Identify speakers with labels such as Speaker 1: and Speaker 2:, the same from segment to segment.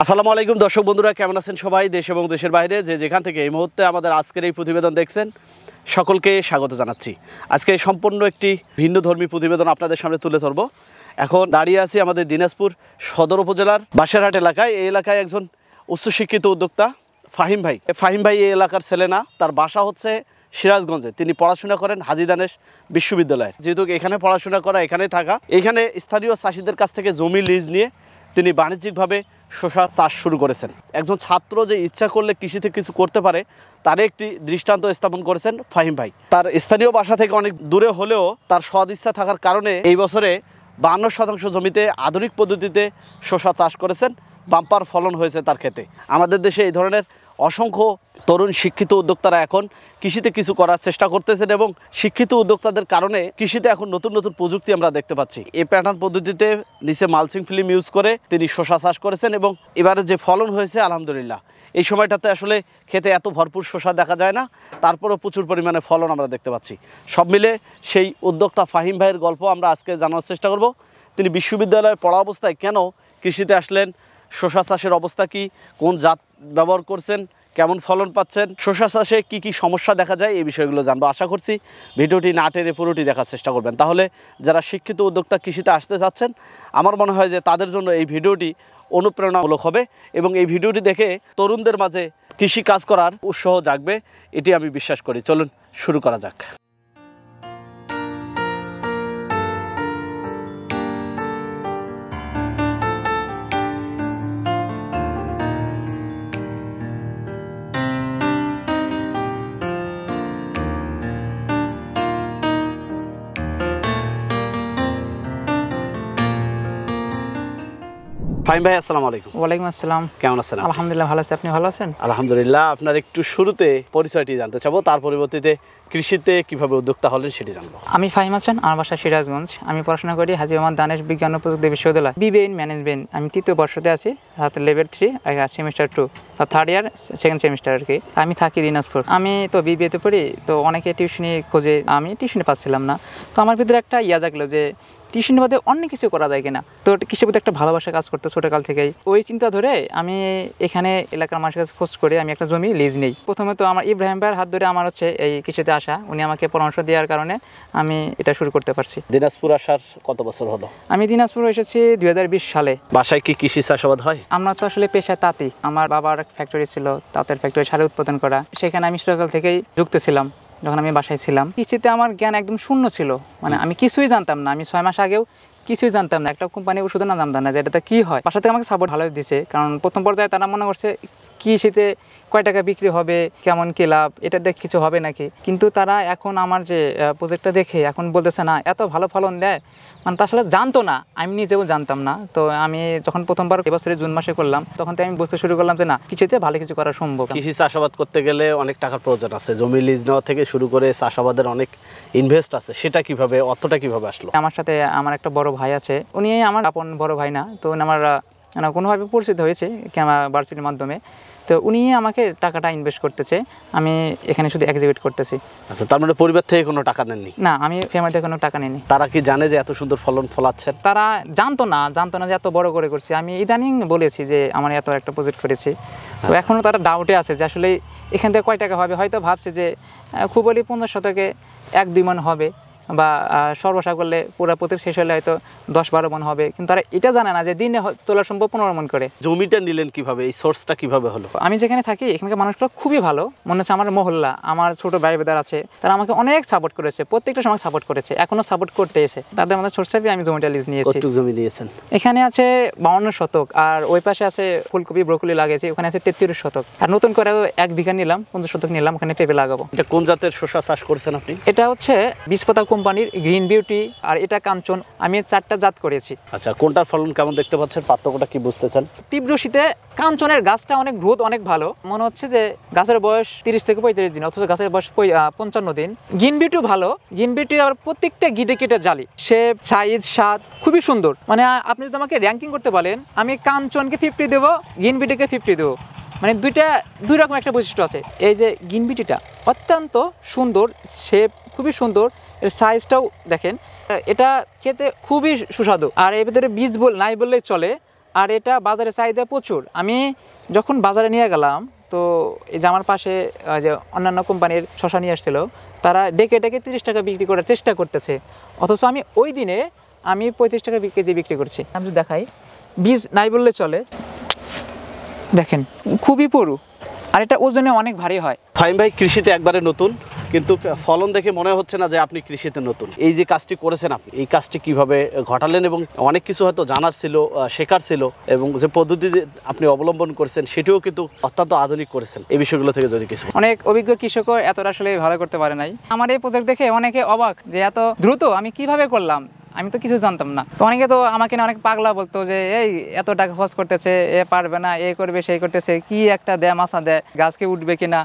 Speaker 1: আসসালামু আলাইকুম দর্শক বন্ধুরা, কেমন আছেন সবাই? দেশ এবং দেশের বাইরে যে যেখান থেকে এই মুহূর্তে আমাদের আজকের এই প্রতিবেদন দেখছেন, সকলকে স্বাগত জানাচ্ছি। আজকে সম্পূর্ণ একটি ভিন্নধর্মী প্রতিবেদন আপনাদের সামনে তুলে ধরবো। এখন দাঁড়িয়ে আছি আমাদের দিনাজপুর সদর উপজেলার বাসেরহাট এলাকায়। এই এলাকায় একজন উচ্চশিক্ষিত উদ্যোক্তা ফাহিম ভাই। ফাহিম ভাই এই এলাকার ছেলে না, তার বাসা হচ্ছে সিরাজগঞ্জে। তিনি পড়াশোনা করেন হাজী দানেশ বিশ্ববিদ্যালয়ে। যেহেতু এখানে পড়াশোনা করা, এখানে থাকা, এখানে স্থানীয় চাষিদের কাছ থেকে জমি লিজ নিয়ে তিনি বাণিজ্যিকভাবে শসা চাষ শুরু করেছেন। একজন ছাত্র যে ইচ্ছা করলে কৃষিতে কিছু করতে পারে, তার একটি দৃষ্টান্ত স্থাপন করেছেন ফাহিম ভাই। তার স্থানীয় বাসা থেকে অনেক দূরে হলেও তার সদিচ্ছা থাকার কারণে এই বছরে 52% জমিতে আধুনিক পদ্ধতিতে শসা চাষ করেছেন। বাম্পার ফলন হয়েছে তার ক্ষেতে। আমাদের দেশে এই ধরনের অসংখ্য তরুণ শিক্ষিত উদ্যোক্তারা এখন কৃষিতে কিছু করার চেষ্টা করতেছেন এবং শিক্ষিত উদ্যোক্তাদের কারণে কৃষিতে এখন নতুন নতুন প্রযুক্তি আমরা দেখতে পাচ্ছি। এই প্যাটার্ন পদ্ধতিতে নিচে মালচিং ফিল্ম ইউজ করে তিনি শসা চাষ করেছেন এবং এবারে যে ফলন হয়েছে আলহামদুলিল্লাহ। এই সময়টাতে আসলে খেতে এত ভরপুর শসা দেখা যায় না, তারপরেও প্রচুর পরিমাণে ফলন আমরা দেখতে পাচ্ছি। সব মিলে সেই উদ্যোক্তা ফাহিম ভাইয়ের গল্প আমরা আজকে জানার চেষ্টা করব। তিনি বিশ্ববিদ্যালয়ে পড়া অবস্থায় কেন কৃষিতে আসলেন, শসা চাষের অবস্থা কি, কোন জাত ব্যবহার করছেন, কেমন ফলন পাচ্ছেন, শসা চাষে কী কী সমস্যা দেখা যায়, এই বিষয়গুলো জানবো। আশা করছি ভিডিওটি না টেনে পুরোটি দেখার চেষ্টা করবেন। তাহলে যারা শিক্ষিত উদ্যোক্তা কৃষিতে আসতে চাচ্ছেন, আমার মনে হয় যে তাদের জন্য এই ভিডিওটি অনুপ্রেরণামূলক হবে এবং এই ভিডিওটি দেখে তরুণদের মাঝে কৃষি কাজ করার উৎসাহ জাগবে, এটি আমি বিশ্বাস করি। চলুন শুরু করা যাক। ফাহিম ভাই, আসসালামু আলাইকুম।
Speaker 2: ওয়ালাইকুম আসসালাম।
Speaker 1: কেমন আছেন?
Speaker 2: আলহামদুলিল্লাহ ভালো আছি। আপনি ভালো আছেন?
Speaker 1: আলহামদুলিল্লাহ। আপনার একটু শুরুতে পরিচয়টি জানতে চাবো, তার পরিবর্তিতে কৃষিতে কিভাবে উদ্যোক্তা হলেন সেটি জানবো।
Speaker 2: আমি ফাহিম হাসান, আমার বাসা সিরাজগঞ্জ। আমি পড়াশোনা করি হাজী দানেশ বিজ্ঞান ও প্রযুক্তি বিশ্ববিদ্যালয়, বিবিএ ইন ম্যানেজমেন্ট। আমি তৃতীয় বর্ষতে আছি, level 3 semester 2, third year second semester আর কি। আমি থাকি দিনাজপুর। আমি তো বিবিএতে পড়ি, তো অনেকে টিউশনি খোঁজে, আমি টিউশনি পাচ্ছিলাম না। তো আমার ভিতরে একটা জাগলো যে টিউশনি বাদে অন্য কিছু করা যায় কিনা। তো কৃষির প্রতি একটা ভালোবাসা কাজ করতে ছোটকাল থেকেই। ওই চিন্তা ধরে আমি এখানে এলাকার মানুষের কাছে খোঁজ করে আমি একটা জমি লিজ নেই। প্রথমে তো আমার ইব্রাহিম ভাইয়ের হাত ধরে আমার হচ্ছে এই কৃষিতে আসা, উনি আমাকে পরামর্শ দেওয়ার কারণে আমি এটা শুরু করতে পারছি।
Speaker 1: দিনাজপুর আসার কত বছর হলো?
Speaker 2: আমি দিনাজপুর এসেছি 2020 সালে।
Speaker 1: বাসায় কি কৃষি চাষাবাদ হয়?
Speaker 2: আমরা তো আসলে পেশায় তাঁতি। আমার বাবার ফ্যাক্টরি ছিল, তাঁতের ফ্যাক্টরি, শাড়ি উৎপাদন করা। সেখানে আমি ছোটকাল থেকেই যুক্ত ছিলাম। যখন আমি বাসায় ছিলাম, কৃষিতে আমার জ্ঞান একদম শূন্য ছিল। মানে আমি কিছুই জানতাম না। আমি 6 মাস আগেও কিছুই জানতাম না, একটা কোম্পানি ওষুধের নাম জানতাম না যে এটাতে কী হয়। বাসা থেকে আমাকে সাপোর্ট ভালো দিয়েছে, কারণ প্রথম পর্যায়ে তারা মনে করছে কৃষিতে কয় টাকা বিক্রি হবে, কেমন কী লাভ, এটা দেখে কিছু হবে নাকি। কিন্তু তারা এখন আমার যে প্রজেক্টটা দেখে এখন বলতেছে না এত ভালো ফলন দেয়, মানে তা আসলে জানতো না, আমি নিজেও জানতাম না। তো আমি যখন প্রথমবার এবছরে জুন মাসে করলাম, তখন তো আমি বুঝতে শুরু করলাম যে না, কৃষিতে ভালো কিছু করা সম্ভব।
Speaker 1: কৃষি চাষাবাদ করতে গেলে অনেক টাকার প্রয়োজন আছে, জমি লিজ নেওয়া থেকে শুরু করে চাষাবাদের অনেক ইনভেস্ট আছে। সেটা কিভাবে, অর্থটা কিভাবে আসলো?
Speaker 2: আমার সাথে আমার একটা বড় ভাই আছে, উনি আমার আপন বড় ভাই না, তো আমার কোনোভাবে পরিচিত হয়েছে ভার্সিটির মাধ্যমে। তো উনি আমাকে টাকাটা ইনভেস্ট করতেছে, আমি এখানে শুধু এক্সিবিট করতেছি।
Speaker 1: আচ্ছা, তার মানে পরিবার থেকে কোনো টাকা নেননি?
Speaker 2: না, আমি ফ্যামিলি থেকে কোনো টাকা নিইনি।
Speaker 1: তারা কি জানে যে এত সুন্দর ফলন ফলাচ্ছেন?
Speaker 2: তারা জানতো না যে এত বড় করে করছি। আমি ইদানিং বলেছি যে আমার এত একটা প্রজেক্ট করেছি। তো এখনও তারা ডাউটে আছে যে আসলে এখান থেকে কয় টাকা হবে। হয়তো ভাবছে যে খুব বলি 50 শতকে 1-2 মণ হবে, বা সর্বসা করলে পুরো প্রতীক শেষ হলে হয়তো 10-12 মণ হবে। কিন্তু তারা এটা জানে না যে দিনে তোলা সম্ভব 15 মণ করে।
Speaker 1: জমিটা নিলেন কিভাবে, এই সোর্সটা কিভাবে হলো?
Speaker 2: আমি যেখানে থাকি এখানকার মানুষগুলো খুবই ভালো, মনে হচ্ছে আমার মহল্লা, আমার ছোট ভাই বেদার আছে, তারা আমাকে অনেক সাপোর্ট করেছে, প্রত্যেকটা সময় সাপোর্ট করেছে, এখনো সাপোর্ট করতে এসে। তাদের মধ্যে সোর্সটা আমি জমিটা লিজ নিয়েছি।
Speaker 1: কতটুকু জমি নিয়েছেন?
Speaker 2: এখানে আছে 52 শতক, আর ওই পাশে আছে ফুলকপি ব্রোকলি লাগিয়েছি, ওখানে আছে 33 শতক। আর নতুন করে 1 বিঘা নিলাম, 50 শতক নিলাম, ওখানে পেঁপে লাগাবো।
Speaker 1: এটা কোন জাতের শসা চাষ করছেন আপনি?
Speaker 2: এটা হচ্ছে বিষপাতা কোম্পানির গ্রিন বিউটি, আর এটা কাঞ্চন। আমি 4টা জাত করেছি।
Speaker 1: আচ্ছা, কোনটার ফলন কেমন দেখতে পাচ্ছেন, পার্থক্যটা কি বুঝতেছেন?
Speaker 2: তীব্র শীতে কাঞ্চনের গাছটা অনেক গ্রোথ অনেক ভালো, মনে হচ্ছে যে গাছের বয়স 30 থেকে 35 দিন, অথচ গাছের বয়স 55 দিন। গ্রিন বিউটি ভালো, গ্রিন বিউটি আবার প্রত্যেকটা গিটে কেটে জালি, শেপ, সাইজ, স্বাদ খুবই সুন্দর। মানে আপনি যদি আমাকে র্যাঙ্কিং করতে বলেন, আমি কাঞ্চনকে 50 দেবো, গ্রিন বিউটিকে 50 দেবো। মানে দুই রকম একটা বৈশিষ্ট্য আছে। এই যে গ্রিন বিউটিটা অত্যন্ত সুন্দর, শেপ খুবই সুন্দর, এর সাইজটাও দেখেন, এটা খেতে খুবই সুস্বাদু। আর এর ভিতরে বীজ নাই বললেই চলে, আর এটা বাজারে চাহিদা প্রচুর। আমি যখন বাজারে নিয়ে গেলাম, তো এই যে আমার পাশে যে অন্যান্য কোম্পানির শশা নিয়ে আসছিল, তারা ডেকে ডেকে 30 টাকা বিক্রি করার চেষ্টা করতেছে, অথচ আমি ওই দিনে 35 টাকা কেজি বিক্রি করছি। আমি যদি দেখাই, বীজ নাই বললে চলে, দেখেন খুবই পুরু, আর এটা ওজনে অনেক ভারী হয়।
Speaker 1: ফাহিম ভাই কৃষিতে একবারে নতুন, কিন্তু ফলন দেখে মনে হচ্ছে না যে আপনি কৃষিতে নতুন। এই যে কাজটি করেছেন আপনি, এই কাজটি কিভাবে ঘটালেন, এবং অনেক কিছু হয়তো জানার ছিল, শেখার ছিল, এবং যে পদ্ধতি আপনি অবলম্বন করেছেন সেটিও কিন্তু অত্যন্ত আধুনিক করেছেন। এই বিষয়গুলো থেকে যদি কিছু।
Speaker 2: অনেক অভিজ্ঞ কৃষকও এতটা আসলে ভালো করতে পারে নাই। আমার এই প্রজেক্ট দেখে অনেকে অবাক যে এত দ্রুত আমি কিভাবে করলাম, আমি তো কিছু জানতাম না। তো অনেকে তো আমাকে অনেক পাগলা বলতো যে এই এত টাকা খরচ করতেছে, এ পারবে না, এ করবে সেই করতেছে, কি একটা দেয় মাছা দেয়, গাছকে উঠবে কিনা,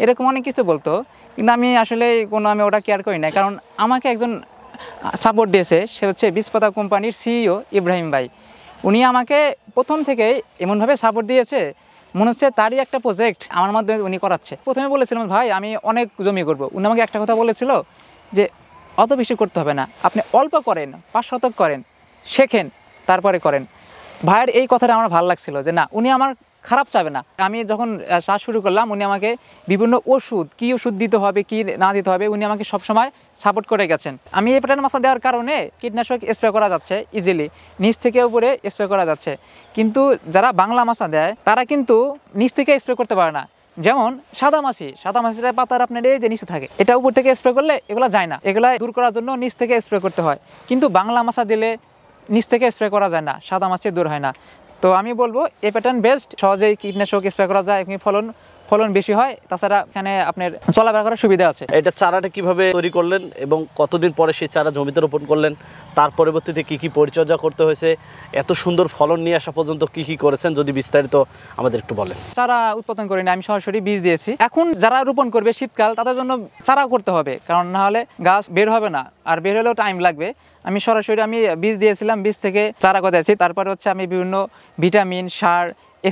Speaker 2: এরকম অনেক কিছু বলতো। কিন্তু আমি আসলে আমি ওটা কেয়ার করি না, কারণ আমাকে একজন সাপোর্ট দিয়েছে, সে হচ্ছে বীজপাতা কোম্পানির সিইও ইব্রাহিম ভাই। উনি আমাকে প্রথম থেকেই এমনভাবে সাপোর্ট দিয়েছে, মনে হচ্ছে তারই একটা প্রজেক্ট আমার মাধ্যমে উনি করাচ্ছে। প্রথমে বলেছিলাম ভাই আমি অনেক জমি করব, উনি আমাকে একটা কথা বলেছিল যে অত বেশি করতে হবে না, আপনি অল্প করেন, 5 শতক করেন, শেখেন, তারপরে করেন। ভাইয়ের এই কথাটা আমার ভালো লাগছিল যে না, উনি আমার খারাপ চাবে না। আমি যখন চাষ শুরু করলাম, উনি আমাকে বিভিন্ন ওষুধ, কী ওষুধ দিতে হবে, কি না দিতে হবে, উনি আমাকে সবসময় সাপোর্ট করে গেছেন। আমি এই প্যাটার্ন মশলা দেওয়ার কারণে কীটনাশক স্প্রে করা যাচ্ছে ইজিলি, নিচ থেকে উপরে স্প্রে করা যাচ্ছে। কিন্তু যারা বাংলা মশলা দেয় তারা কিন্তু নিচ থেকে স্প্রে করতে পারে না। যেমন সাদা মাছিটা পাতার আপনার এই যে নিচে থাকে, এটা উপর থেকে স্প্রে করলে এগুলো যায় না, এগুলা দূর করার জন্য নিচ থেকে স্প্রে করতে হয়। কিন্তু বাংলা মশলা দিলে নিচ থেকে স্প্রে করা যায় না, সাদা মাছি দূর হয় না। তো আমি বলবো এই প্যাটার্ন বেস্ট, সহজেই কীটনাশক স্প্রে করা যায়, এবং ফলন বেশি হয়, তাছাড়া এখানে আপনার চলাফেরা করার সুবিধা আছে।
Speaker 1: এটা চারাটা কিভাবে তৈরি করলেন এবং কতদিন পরে সেই চারা জমিতে রোপণ করলেন, তার পরবর্তীতে কি কি পরিচর্যা করতে হয়েছে, এত সুন্দর ফলন নিয়ে আসা পর্যন্ত কি কি করেছেন, যদি বিস্তারিত আমাদের একটু বলেন।
Speaker 2: চারা উৎপাদন করিনি, আমি সরাসরি বীজ দিয়েছি। এখন যারা রোপণ করবে শীতকাল, তাদের জন্য চারা করতে হবে, কারণ না হলে গাছ বের হবে না, আর বের হলেও টাইম লাগবে। আমি সরাসরি বীজ দিয়েছিলাম, বীজ থেকে চারা গজাইছি। তারপরে হচ্ছে আমি বিভিন্ন ভিটামিন, সার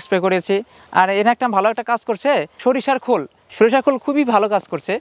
Speaker 2: স্প্রে করেছি। আর এটা একটা ভালো একটা কাজ করছে সরিষার খোল খুবই ভালো কাজ করছে।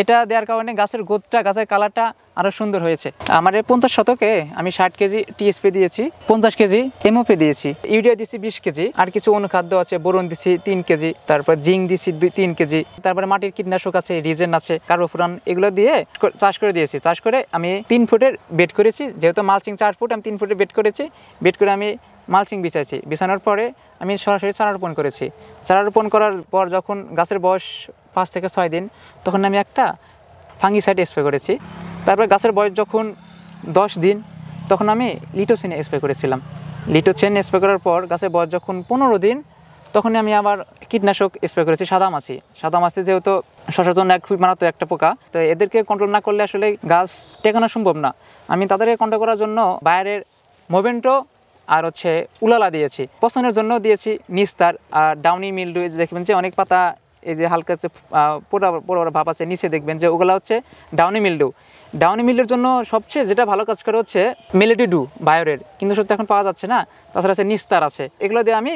Speaker 2: এটা দেওয়ার কারণে গাছের গ্রোথটা, গাছের কালারটা আরও সুন্দর হয়েছে। আমার এই 50 শতকে আমি 60 কেজি টিএসপি দিয়েছি, 50 কেজি এমওপি দিয়েছি, ইউরিয়া দিয়েছি 20 কেজি, আর কিছু অনুখাদ্য আছে, বোরন দিছি 3 কেজি, তারপর জিঙ্ক দিছি 3 কেজি, তারপরে মাটির কীটনাশক আছে, রিজেন আছে, কার্বোফুরান, এগুলো দিয়ে চাষ করে দিয়েছি। চাষ করে আমি 3 ফুটের বেড করেছি, যেহেতু মালচিং 4 ফুট, আমি 3 ফুটের বেড করেছি। বেড করে আমি মালচিং বিছাইছি, বিছানোর পরে আমি সরাসরি চারা রোপণ করেছি। চারা রোপণ করার পর যখন গাছের বয়স 5 থেকে 6 দিন, তখন আমি একটা ফাঙ্গিসাইড স্প্রে করেছি। তারপর গাছের বয়স যখন 10 দিন, তখন আমি লিটোসিন স্প্রে করেছিলাম। লিটোসিন স্প্রে করার পর গাছের বয়স যখন 15 দিন, তখন আমি আবার কীটনাশক স্প্রে করেছি সাদা মাছি যেহেতু শশার জন্য খুবই মারাত্মক একটা পোকা, তো এদেরকে কন্ট্রোল না করলে আসলে গাছ টেকানো সম্ভব না। আমি তাদেরকে কন্ট্রোল করার জন্য বাইরের মোভেন্টো আর হচ্ছে উলালা দিয়েছি, পচনের জন্য দিয়েছি নিস্তার। আর ডাউনি মিলডু, দেখবেন যে অনেক পাতা এই যে হালকা পোড়া ভাব আছে নিচে, দেখবেন যে ওগুলো হচ্ছে ডাউনি মিলডুর জন্য সবচেয়ে যেটা ভালো কাজ করে হচ্ছে মেলেডিডু বায়োরের, কিন্তু সত্যি এখন পাওয়া যাচ্ছে না। তাছাড়া আছে নিস্তার আছে, এগুলো দিয়ে আমি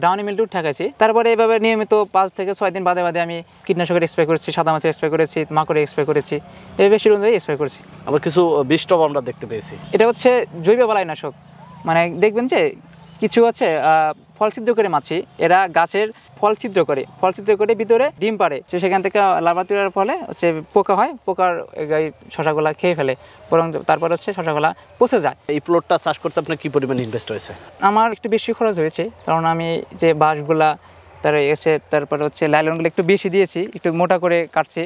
Speaker 2: ডাউনি মিলডু ঠেকাইছি। তারপরে এইভাবে নিয়মিত 5 থেকে 6 দিন বাদে আমি কীটনাশকের স্প্রে করেছি, সাদা মাছের স্প্রে করেছি, মাকড়ে স্প্রে করেছি, এই বেশি অনুযায়ী স্প্রে করেছি।
Speaker 1: আবার কিছু বিষ্টব আমরা দেখতে পেয়েছি,
Speaker 2: এটা হচ্ছে জৈব বালাইনাশক। মানে দেখবেন যে কিছু হচ্ছে ফল ছিদ্র করে মাছি, এরা গাছের ফল ছিদ্র করে ভিতরে ডিম পাড়ে, সেখান থেকে লার্ভা তৈরির ফলে হচ্ছে পোকা হয়, পোকার শশাগুলা খেয়ে ফেলে, বরং তারপর হচ্ছে শশাগুলা পচে যায়।
Speaker 1: এই প্লটটা চাষ করতে আপনার কি পরিমাণ ইনভেস্ট হয়েছে?
Speaker 2: আমার একটু বেশি খরচ হয়েছে, কারণ আমি যে বাঁশগুলা তারপরে হচ্ছে লাইলনগুলো একটু বেশি দিয়েছি, একটু মোটা করে কাটছি।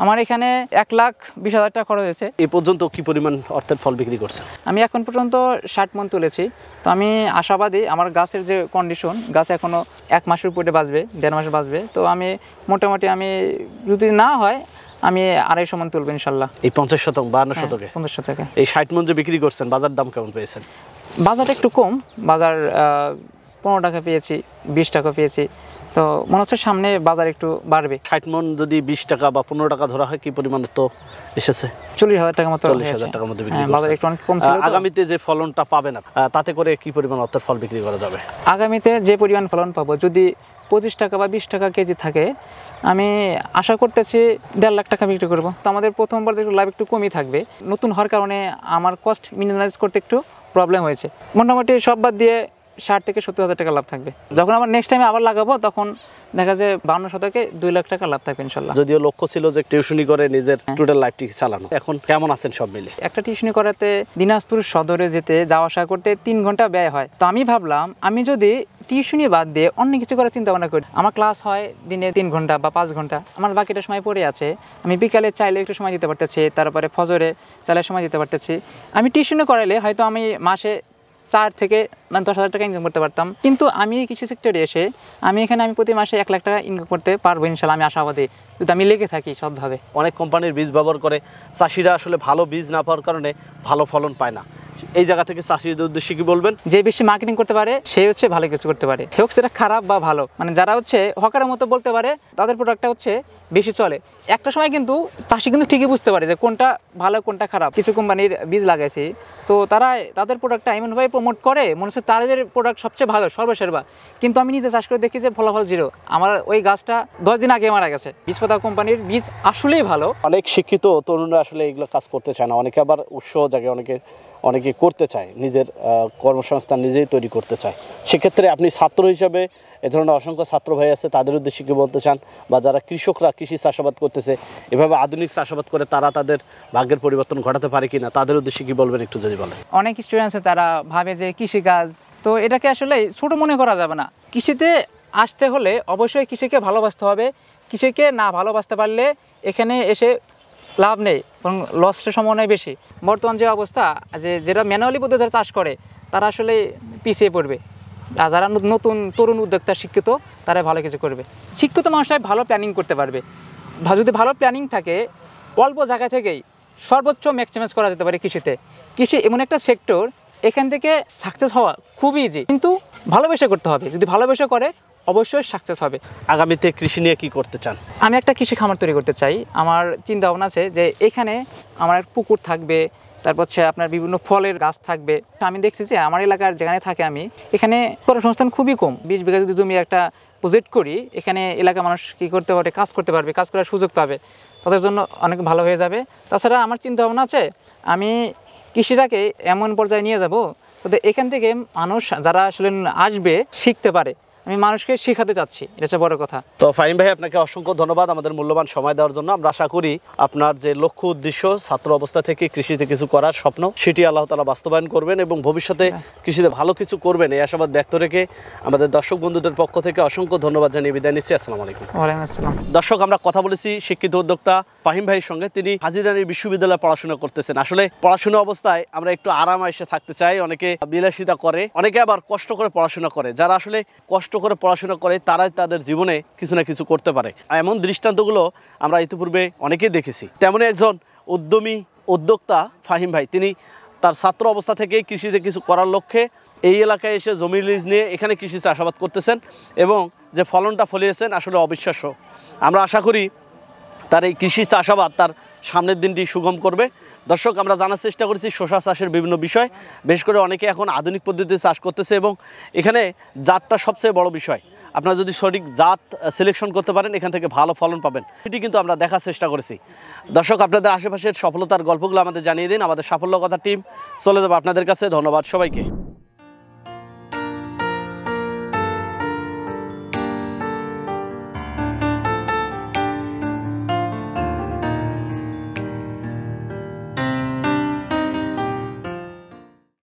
Speaker 2: আমার এখানে 1,20,000 টাকা খরচ হয়েছে।
Speaker 1: এই পর্যন্ত কি পরিমাণ অর্থের ফল বিক্রি করছেন?
Speaker 2: আমি এখন পর্যন্ত 60 মণ তুলেছি। তো আমি আশাবাদী, আমার গাছের যে কন্ডিশন, গাছ এখনও 1 মাসের উপরে বাঁচবে, 1.5 মাস বাঁচবে। তো আমি মোটামুটি যদি না হয় আমি 250 মণ তুলব ইনশাল্লাহ।
Speaker 1: এই 50 শতক 52 শতকে
Speaker 2: 50 শতকে
Speaker 1: এই 60 মণ যে বিক্রি করছেন, বাজার দাম কেমন পেয়েছেন?
Speaker 2: বাজারটা একটু কম, বাজার 15 টাকা পেয়েছি, 20 টাকা পেয়েছি। তো মনে হচ্ছে সামনে বাজার একটু বাড়বে।
Speaker 1: 60 মণ যদি 20 টাকা বা 15 টাকা ধরা হয়, কি পরিমাণ তো এসেছে?
Speaker 2: 40,000 টাকার মতো।
Speaker 1: 40,000 টাকার মতো বিক্রি করছেন।
Speaker 2: বাজার একটু অনেক কম ছিল।
Speaker 1: আগামীতে যে ফলনটা পাবেন তাতে করে কি পরিমাণ অর্থের ফল বিক্রি করা যাবে?
Speaker 2: আগামীতে যে পরিমাণ ফলন পাবো, যদি 25 টাকা বা 20 টাকা কেজি থাকে, আমি আশা করতেছি 1.5 লাখ টাকা বিক্রি করবো। তো আমাদের প্রথমবার একটু লাভ একটু কমই থাকবে, নতুন হওয়ার কারণে আমার কস্ট মিনিমাইজ করতে একটু প্রবলেম হয়েছে। মোটামুটি সব বাদ দিয়ে 60 থেকে 70,000 টাকা লাভ থাকবে। যখন আমার নেক্সট টাইমে আবার লাগাবো তখন দেখা যায় 52 শতকে 2 লাখ টাকা লাভ থাকবে ইনশাল্লাহ।
Speaker 1: যদিও লক্ষ্য ছিল যে টিউশনি করে নিজের স্টুডেন্ট লাইফটি চালানো, এখন কেমন আছেন সব মিলে?
Speaker 2: একটা টিউশনি করাতে দিনাজপুর সদরে যেতে যাওয়া আসা করতে 3 ঘন্টা ব্যয় হয়। তো আমি ভাবলাম আমি যদি টিউশনি বাদ দিয়ে অন্য কিছু করার চিন্তা ভাবনা করি, আমার ক্লাস হয় দিনে 3 ঘন্টা বা 5 ঘন্টা, আমার বাকিটা সময় পড়ে আছে, আমি বিকালে চাইলে একটু সময় দিতে পারতেছি, তারপরে ফজরে চাইলে সময় দিতে পারতেছি। আমি টিউশনি করাইলে হয়তো আমি মাসে 4 থেকে 10,000 টাকা ইনকাম করতে পারতাম, কিন্তু আমি কৃষি সেক্টরে এসে আমি প্রতি মাসে 1 লাখ টাকা ইনকাম করতে পারবো ইনশাল্লাহ, আমি আশাবাদী, যদি আমি লেগে থাকি সৎভাবে।
Speaker 1: অনেক কোম্পানির বীজ ব্যবহার করে, চাষিরা আসলে ভালো বীজ না পাওয়ার কারণে ভালো ফলন পায় না। এই জায়গা থেকে চাষিদের উদ্দেশ্যে কি বলবেন?
Speaker 2: যে বেশি মার্কেটিং করতে পারে সে হচ্ছে ভালো কিছু করতে পারে, হোক সেটা খারাপ বা ভালো, মানে যারা হচ্ছে হকারের মতো বলতে পারে তাদের প্রোডাক্টটা হচ্ছে বেশি চলে। একটা সময় কিন্তু চাষি কিন্তু ঠিকই বুঝতে পারে যে কোনটা ভালো কোনটা খারাপ। কিছু কোম্পানির বীজ লাগাইছি, তো তারা তাদের প্রোডাক্টটা এমনভাবে প্রমোট করে মনে হচ্ছে তাদের প্রোডাক্ট সবচেয়ে ভালো সর্বসের্বা, কিন্তু আমি নিজে চাষ করে দেখি যে ফলাফল জিরো। আমার ওই গাছটা 10 দিন আগে মারা গেছে। বীজপাতা কোম্পানির বীজ আসলেই ভালো।
Speaker 1: অনেক শিক্ষিত তরুণরা আসলে এগুলো কাজ করতে চায় না, অনেকে আবার উৎসাহ জাগে, অনেকে করতে চায়, নিজের কর্মসংস্থান নিজেই তৈরি করতে চায়। সেক্ষেত্রে আপনি ছাত্র হিসাবে এ ধরনের অসংখ্য ছাত্র ভাই আছে, তাদের উদ্দেশ্যে কি বলতে চান? বা যারা কৃষকরা কৃষি চাষাবাদ করতেছে, এভাবে আধুনিক চাষাবাদ করে তারা তাদের ভাগ্যের পরিবর্তন ঘটাতে পারে কিনা, তাদের উদ্দেশ্যে কি বলবেন একটু যদি বলেন?
Speaker 2: অনেক স্টুডেন্টস তারা ভাবে যে কৃষিকাজ, তো এটাকে আসলে ছোট মনে করা যাবে না। কৃষিতে আসতে হলে অবশ্যই কৃষিকে ভালোবাসতে হবে। কৃষিকে না ভালোবাসতে পারলে এখানে এসে লাভ নেই, বরং লসের সম্ভাবনাই বেশি। বর্তমান যে অবস্থা, যেটা ম্যানুয়ালি পদ্ধতি যারা চাষ করে তারা আসলে পিছিয়ে পড়বে, আর যারা নতুন তরুণ উদ্যোক্তা শিক্ষিত তারা ভালো কিছু করবে। শিক্ষিত মানুষরাই ভালো প্ল্যানিং করতে পারবে। যদি ভালো প্ল্যানিং থাকে, অল্প জায়গা থেকেই সর্বোচ্চ ম্যাক্সিমাইজ করা যেতে পারে কৃষিতে। কৃষি এমন একটা সেক্টর, এখান থেকে সাকসেস হওয়া খুবই ইজি, কিন্তু ভালোবেসে করতে হবে। যদি ভালোবেসে করে অবশ্যই সাকসেস হবে।
Speaker 1: আগামীতে কৃষি নিয়ে কি করতে চান?
Speaker 2: আমি একটা কৃষি খামার তৈরি করতে চাই। আমার চিন্তা ভাবনা আছে যে এখানে আমার এক পুকুর থাকবে, তারপর হচ্ছে আপনার বিভিন্ন ফলের গাছ থাকবে। আমি দেখছি যে আমার এলাকার যেখানে থাকে আমি, এখানে কর্মসংস্থান খুবই কম। 20 বিঘা যদি জমি একটা প্রজেক্ট করি, এখানে এলাকার মানুষ কী করতে পারে, কাজ করতে পারবে, কাজ করার সুযোগ পাবে, তাদের জন্য অনেক ভালো হয়ে যাবে। তাছাড়া আমার চিন্তা ভাবনা আছে আমি কৃষিটাকে এমন পর্যায়ে নিয়ে যাব যাতে এখান থেকে মানুষ যারা আসলে আসবে শিখতে পারে। আমি মানুষকে শেখাতে চাচ্ছি, এটা হচ্ছে বড় কথা।
Speaker 1: তো ফাহিম ভাই, আপনাকে অসংখ্য ধন্যবাদ আমাদের মূল্যবান সময় দেওয়ার জন্য। আমরা আশা করি আপনার যে লক্ষ্য উদ্দেশ্য, ছাত্র অবস্থা থেকে কৃষিতে কিছু করার স্বপ্ন, সেটি আল্লাহ তাআলা বাস্তবায়ন করবেন এবং ভবিষ্যতে কৃষিতে ভালো কিছু করবেন, এই আশাবাদ ব্যক্ত রেখে আমাদের দর্শক বন্ধুদের পক্ষ থেকে অসংখ্য ধন্যবাদ জানিয়ে বিদায় নিচ্ছি। আসসালামু আলাইকুম।
Speaker 2: ওয়ালাইকুম আসসালাম।
Speaker 1: দর্শক, আমরা কথা বলেছি শিক্ষিত উদ্যোক্তা ফাহিম ভাইয়ের সঙ্গে। তিনি হাজী রানী বিশ্ববিদ্যালয়ে পড়াশোনা করতেছেন। আসলে পড়াশোনা অবস্থায় আমরা একটু আরামায়েশে থাকতে চাই, অনেকে বিলাসিতা করে, অনেকে আবার কষ্ট করে পড়াশোনা করে। যারা আসলে কষ্ট করে পড়াশোনা করে তারাই তাদের জীবনে কিছু না কিছু করতে পারে। এমন দৃষ্টান্তগুলো আমরা ইতিপূর্বে অনেকেই দেখেছি। তেমনই একজন উদ্যমী উদ্যোক্তা ফাহিম ভাই, তিনি তার ছাত্র অবস্থা থেকেই কৃষিতে কিছু করার লক্ষ্যে এই এলাকায় এসে জমি লিজ নিয়ে এখানে কৃষি চাষাবাদ করতেছেন এবং যে ফলনটা ফলিয়েছেন আসলে অবিশ্বাস্য। আমরা আশা করি তার এই কৃষি চাষাবাদ তার সামনের দিনটি সুগম করবে। দর্শক, আমরা জানার চেষ্টা করেছি শসা চাষের বিভিন্ন বিষয়। বিশেষ করে অনেকে এখন আধুনিক পদ্ধতিতে চাষ করতেছে এবং এখানে জাতটা সবচেয়ে বড় বিষয়। আপনারা যদি সঠিক জাত সিলেকশন করতে পারেন, এখান থেকে ভালো ফলন পাবেন, সেটি কিন্তু আমরা দেখার চেষ্টা করেছি। দর্শক, আপনাদের আশেপাশের সফলতার গল্পগুলো আমাদের জানিয়ে দিন। আমাদের সাফল্য কথা টিম চলে যাবে আপনাদের কাছে। ধন্যবাদ সবাইকে।